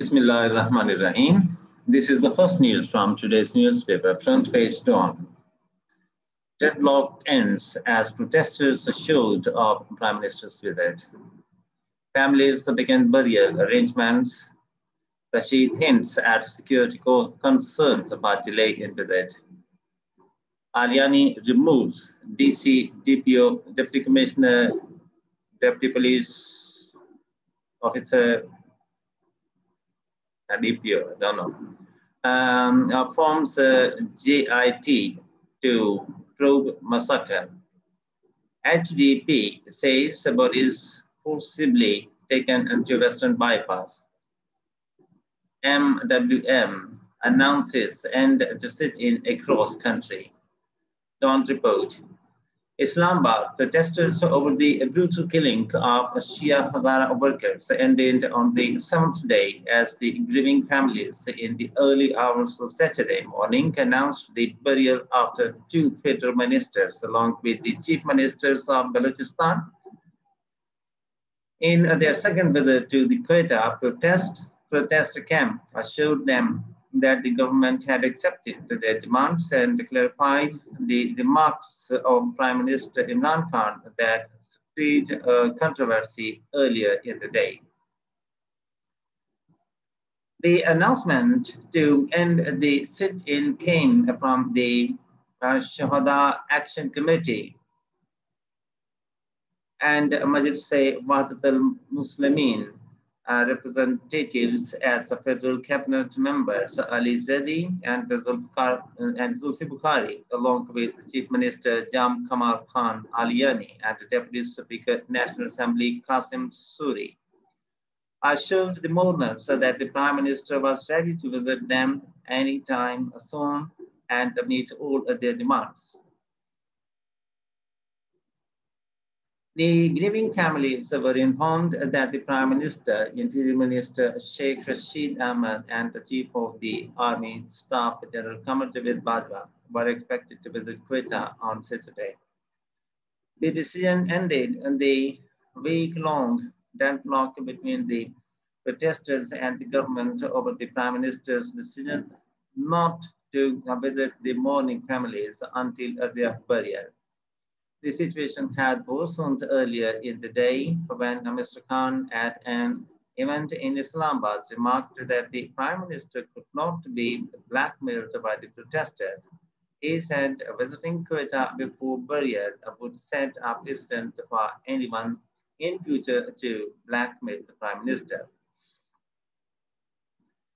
Bismillahirrahmanirrahim. This is the first news from today's newspaper, front page dawn. Deadlock ends as protesters assured of Prime Minister's visit. Families begin burial arrangements. Rashid hints at security concerns about delay in visit. Aliani removes DC, DPO, Deputy Commissioner, Deputy Police Officer, DPO, I don't know, forms JIT to probe massacre. HDP says bodies forcibly taken into Western bypass. MWM announces end to sit-in across country. Dawn report. Islamabad protesters over the brutal killing of Shia Hazara workers ended on the seventh day as the grieving families in the early hours of Saturday morning announced the burial after two federal ministers along with the chief ministers of Balochistan. In their second visit to the Quetta protest camp assured them that the government had accepted their demands and clarified the remarks of Prime Minister Imran Khan that spread controversy earlier in the day. The announcement to end the sit-in came from the Shahada Action Committee and Majlis Wahdat al-Muslimin representatives as the federal cabinet members Ali Zaidi and Zulfi Bukhari, along with Chief Minister Jam Kamal Khan Aliani and Deputy Speaker National Assembly Qasim Suri, assured the mourners that the Prime Minister was ready to visit them anytime soon and meet all their demands. The grieving families were informed that the Prime Minister, Interior Minister Sheikh Rashid Ahmed, and the Chief of the Army Staff General Qamar Javed Bajwa were expected to visit Quetta on Saturday. The decision ended in the week-long deadlock between the protesters and the government over the Prime Minister's decision not to visit the mourning families until their burial. The situation had worsened earlier in the day when Mr. Khan at an event in Islamabad remarked that the Prime Minister could not be blackmailed by the protesters. He said visiting Quetta before burial would set a precedent for anyone in future to blackmail the Prime Minister.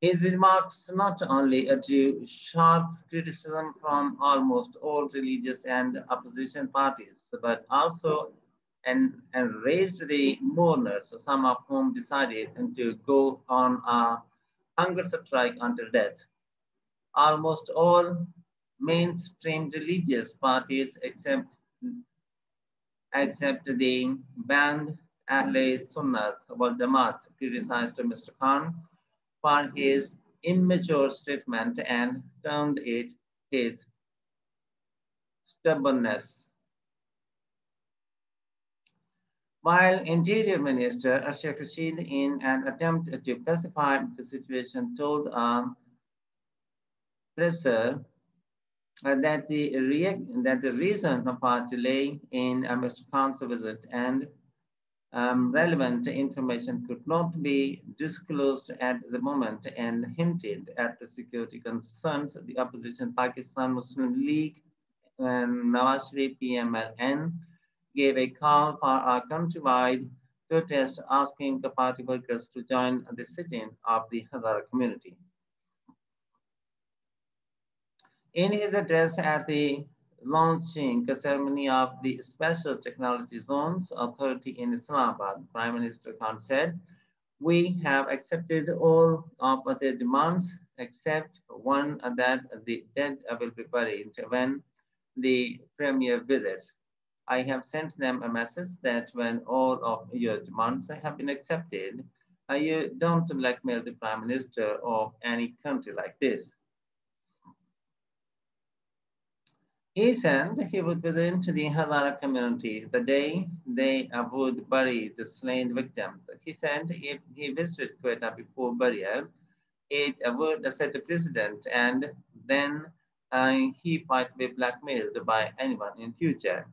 His remarks not only drew sharp criticism from almost all religious and opposition parties, but also enraged the mourners, some of whom decided to go on a hunger strike until death. Almost all mainstream religious parties, except the banned Ahle Sunnat wal Jamaat, criticized Mr. Khan for his immature statement and termed it his stubbornness. While Interior Minister Sheikh Rashid, in an attempt to pacify the situation, told a presser that the reason for delay in Mr. Khan's visit and relevant information could not be disclosed at the moment and hinted at the security concerns. The opposition Pakistan Muslim League and Nawaz Sharif PMLN gave a call for a countrywide protest asking the party workers to join the sit-in of the Hazara community. In his address at the launching ceremony of the Special Technology Zones Authority in Islamabad, Prime Minister Khan said, "We have accepted all of their demands except one that the dead will be buried when the Premier visits. I have sent them a message that when all of your demands have been accepted, you don't blackmail the Prime Minister of any country like this." He said he would visit the Hazara community the day they would bury the slain victims. He said if he visited Quetta before burial, it would set a precedent and then he might be blackmailed by anyone in future.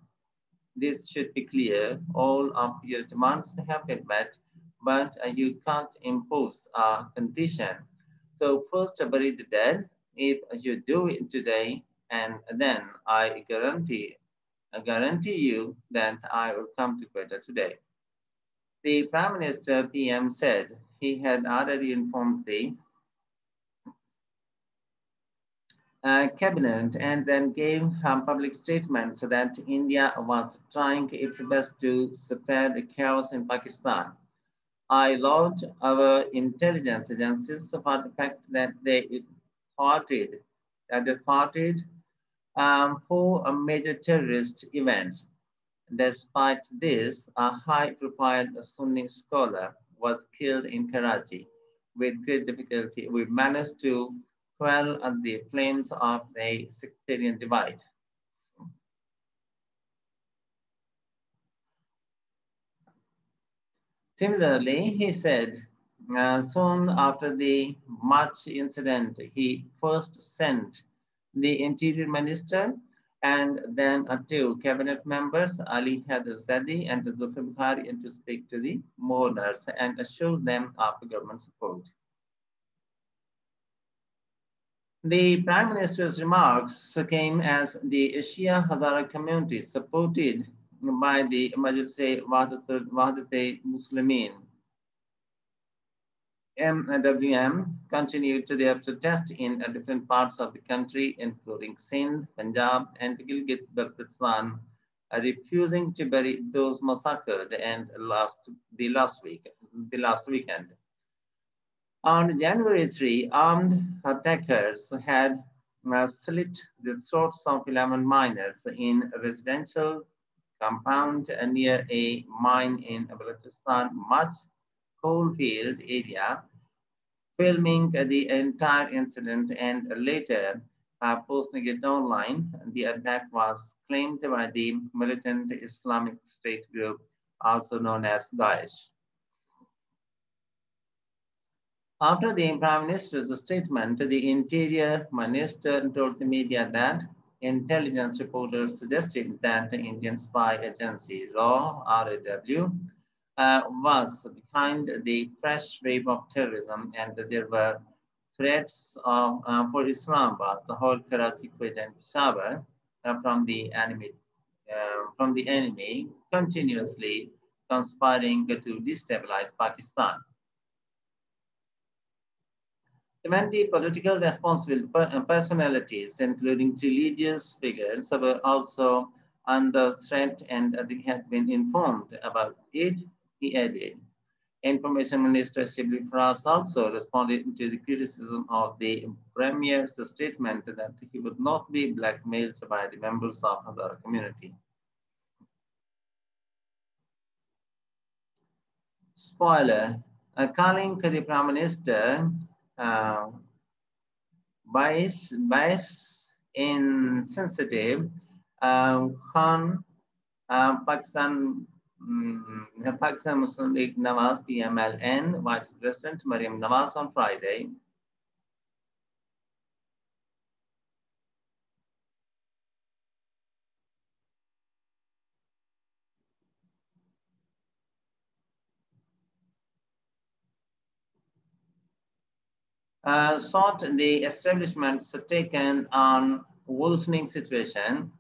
This should be clear. All of your demands have been met, but you can't impose a condition. So first bury the dead. If you do it today, and then I guarantee you that I will come to Quetta today. The Prime Minister PM said he had already informed the cabinet and then gave public statements that India was trying its best to spread chaos in Pakistan. I laud our intelligence agencies for the fact that they thwarted, four major terrorist events. Despite this, a high-profile Sunni scholar was killed in Karachi. With great difficulty, we managed to quell the flames of the sectarian divide. Similarly, he said, soon after the March incident, he first sent the Interior Minister and then two cabinet members, Ali Zadi and Zulfikar Bukhari, to speak to the mourners and assure them of government support. The Prime Minister's remarks came as the Shia Hazara community, supported by the Majlis-e Wahdat-e Muslimin MWM, continued their protest in different parts of the country, including Sindh, Punjab, and Gilgit-Baltistan, refusing to bury those massacred and the last weekend. On January 3, armed attackers had slit the throats of 11 miners in a residential compound near a mine in Balochistan Mach coalfield area, filming the entire incident and later posting it online. The attack was claimed by the militant Islamic State group, also known as Daesh. After the Prime Minister's statement, the Interior Minister told the media that intelligence reporters suggested that the Indian spy agency RAW was behind the fresh wave of terrorism, and there were threats for Islamabad, Lahore, Karachi, Quetta, and Peshawar from the enemy, continuously conspiring to destabilize Pakistan. 20 political responsible personalities, including religious figures, were also under threat and they had been informed about it, he added. Information Minister Shibli Faraz also responded to the criticism of the Premier's statement that he would not be blackmailed by the members of Hazara community. Spoiler, calling the Prime Minister bias insensitive, Khan, Pakistan Muslim League Nawaz PMLN Vice President Mariam Nawaz on Friday sought the establishment's taken on worsening situation.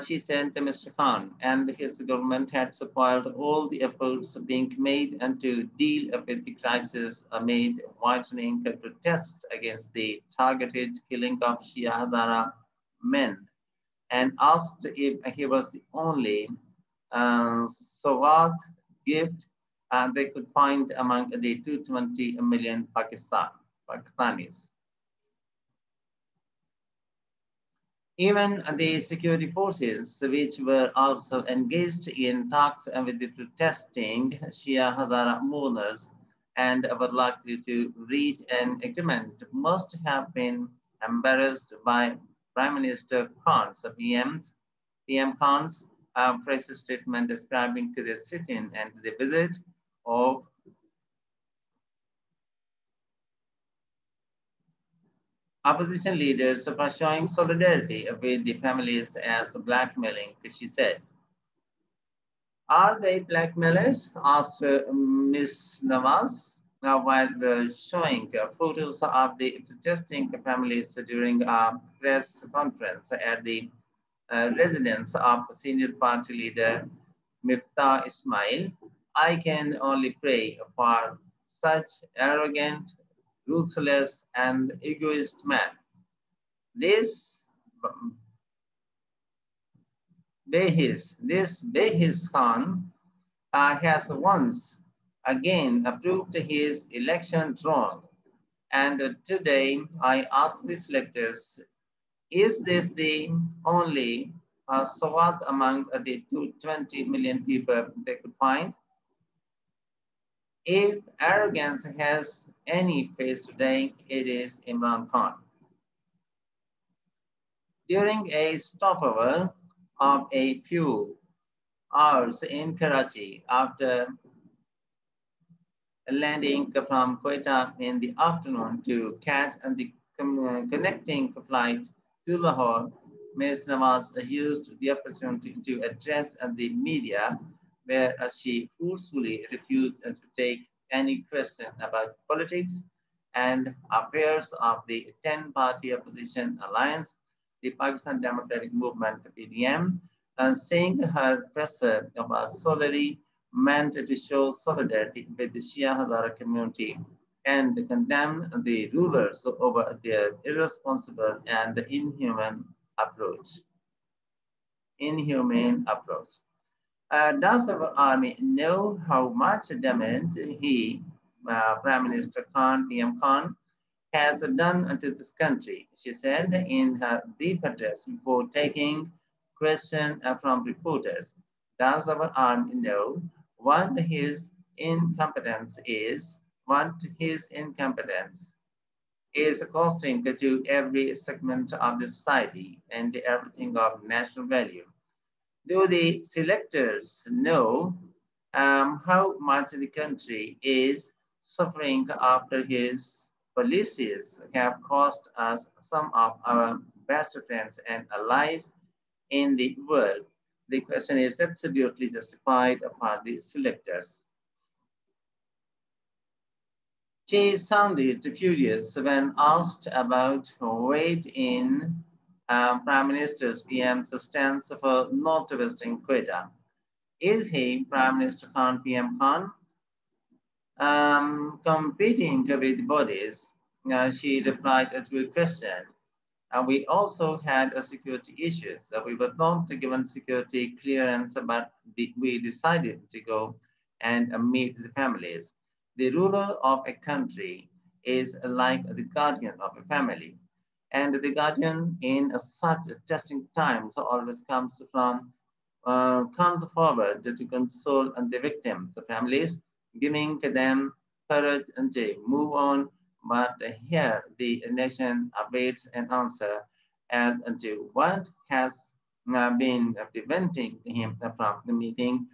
She said to Mr. Khan and his government had spoiled all the efforts being made and to deal with the crisis amid widening protests against the targeted killing of Shia Hazara men, and asked if he was the only Sawad gift they could find among the 220 million Pakistanis. Even the security forces, which were also engaged in talks with the protesting Shia Hazara mourners and were likely to reach an agreement, must have been embarrassed by Prime Minister Khan's, PM Khan's press statement describing to the sit-in and the visit of opposition leaders for showing solidarity with the families as blackmailing, she said. Are they blackmailers? Asked Ms. Nawaz while showing photos of the protesting families during a press conference at the residence of senior party leader Miftah Ismail. I can only pray for such arrogant, ruthless, and egoist man. This Behis Khan has once again proved his election wrong. And today I ask the selectors, is this the only Sawat among the 220 million people they could find? If arrogance has any face today, it is Imran Khan. During a stopover of a few hours in Karachi after landing from Quetta in the afternoon to catch the connecting flight to Lahore, Ms. Nawaz used the opportunity to address the media, where she forcefully refused to take any question about politics and affairs of the 10-party opposition alliance, the Pakistan Democratic Movement, PDM, saying her presser was solely meant to show solidarity with the Shia Hazara community and condemn the rulers over their irresponsible and inhumane approach. Does our army know how much damage Prime Minister Khan, PM Khan, has done to this country? She said in her brief address before taking questions from reporters. Does our army know what his incompetence is? What his incompetence is costing to every segment of the society and everything of national value? Do the selectors know how much the country is suffering after his policies have cost us some of our best friends and allies in the world? The question is absolutely justified for the selectors. She sounded furious when asked about weight in Prime Minister's PM's stance for not visiting Quetta. Is he, Prime Minister Khan, PM Khan, competing with bodies? She replied to a question. We also had security issues. We were not given security clearance, but we decided to go and meet the families. The ruler of a country is like the guardian of a family. And the guardian in such testing times always comes forward to console the victims, the families, giving them courage and to move on. But here the nation awaits an answer as to what has been preventing him from the meeting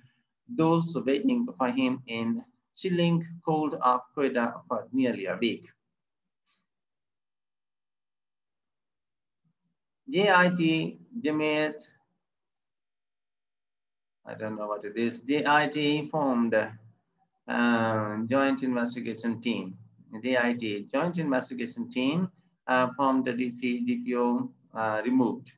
those waiting for him in chilling cold of Quetta for nearly a week. JIT, Jamiat, I don't know what it is. JIT formed a joint investigation team. JIT, joint investigation team from the DC DPO removed.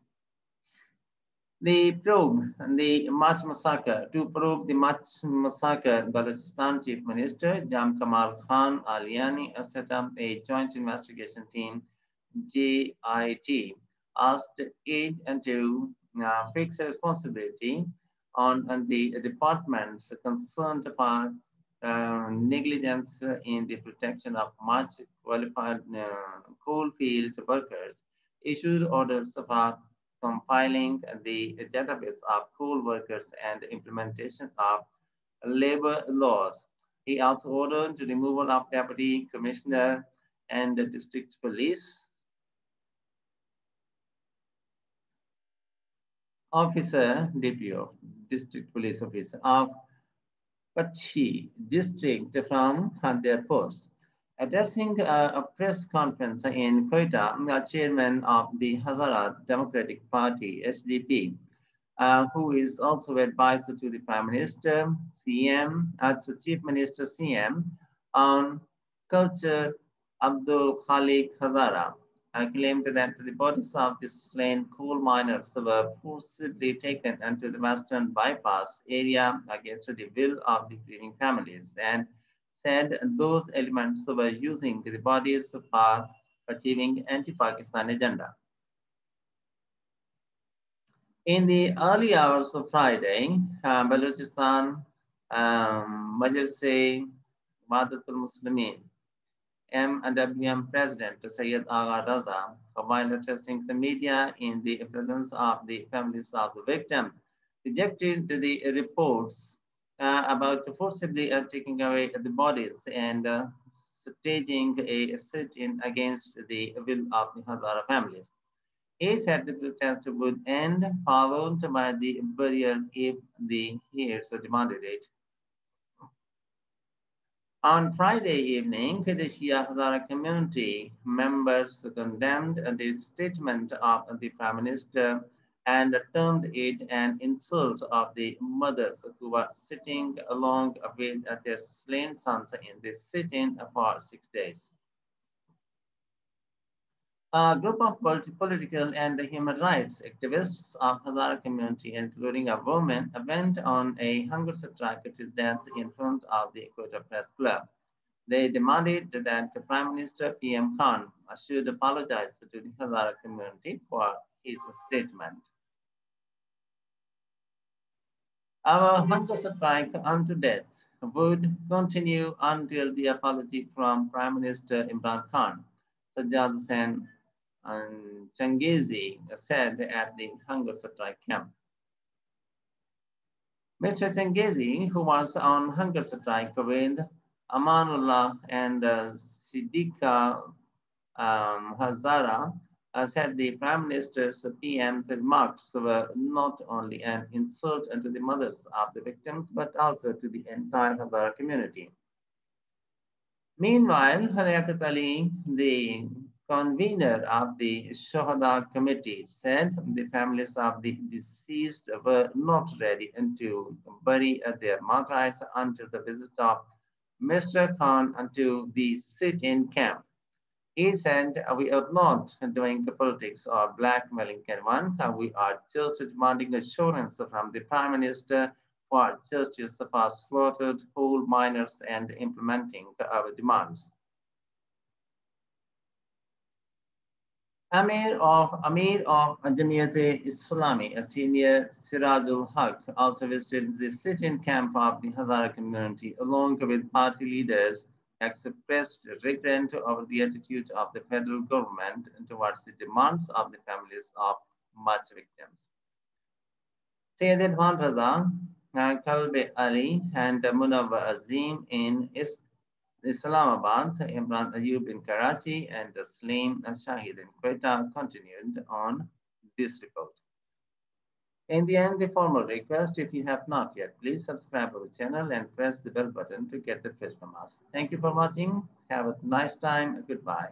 The probe, the March massacre, to probe the March massacre, Balochistan Chief Minister Jam Kamal Khan Aliani set up a joint investigation team, JIT, asked it to fix responsibility on the departments concerned for negligence in the protection of much qualified coal field workers, issued orders for compiling the database of coal workers and implementation of labor laws. He also ordered the removal of deputy commissioner and the district police officer, DPO, District Police Officer of Kachi district from their posts. Addressing a press conference in Quetta, the chairman of the Hazara Democratic Party, HDP, who is also advisor to the Prime Minister, CM, as the Chief Minister, CM, on culture, Abdul Khalik Hazara, claimed that the bodies of the slain coal miners were forcibly taken into the Western Bypass area against the will of the grieving families and said those elements were using the bodies for achieving anti-Pakistan agenda. In the early hours of Friday, Balochistan Majlis-e Wahdatul Muslimin MWM President Syed Agha Raza, while addressing the media in the presence of the families of the victim, rejected the reports about forcibly taking away the bodies and staging a sit-in against the will of the Hazara families. He said the protest would end, followed by the burial if the heirs demanded it. On Friday evening, the Shia Hazara community members condemned the statement of the Prime Minister and termed it an insult of the mothers who were sitting along with their slain sons in the sit-in for 6 days. A group of political and human rights activists of Hazara community, including a woman, went on a hunger strike to death in front of the Quetta Press Club. They demanded that the Prime Minister PM Khan should apologize to the Hazara community for his statement. Our hunger strike unto death would continue until the apology from Prime Minister Imran Khan, Sajjad Hussain Changezi said at the hunger strike camp. Mr. Changezi, who was on hunger strike with Amanullah and Siddiqa Hazara, said the Prime Minister's PM's remarks were not only an insult to the mothers of the victims, but also to the entire Hazara community. Meanwhile, Hariakat Ali, the convener of the Shohada committee, said the families of the deceased were not ready to bury their martyrs until the visit of Mr. Khan to the sit-in camp. He said, we are not doing politics or blackmailing anyone. We are just demanding assurance from the Prime Minister for justice for slaughtered coal miners and implementing our demands. Amir of Jamiyat-e-Islami, a senior Sirajul Haq, also visited the sit-in camp of the Hazara community along with party leaders, expressed regret over the attitude of the federal government towards the demands of the families of much victims. Sayyid Adwan Raza, Kalbe Ali, and Munawwar Azim in Islamabad, Imran Ayub in Karachi, and Saleem Shahid in Quetta continued on this report. In the end, the formal request, if you have not yet, please subscribe our channel and press the bell button to get the fresh from us. Thank you for watching. Have a nice time. Goodbye.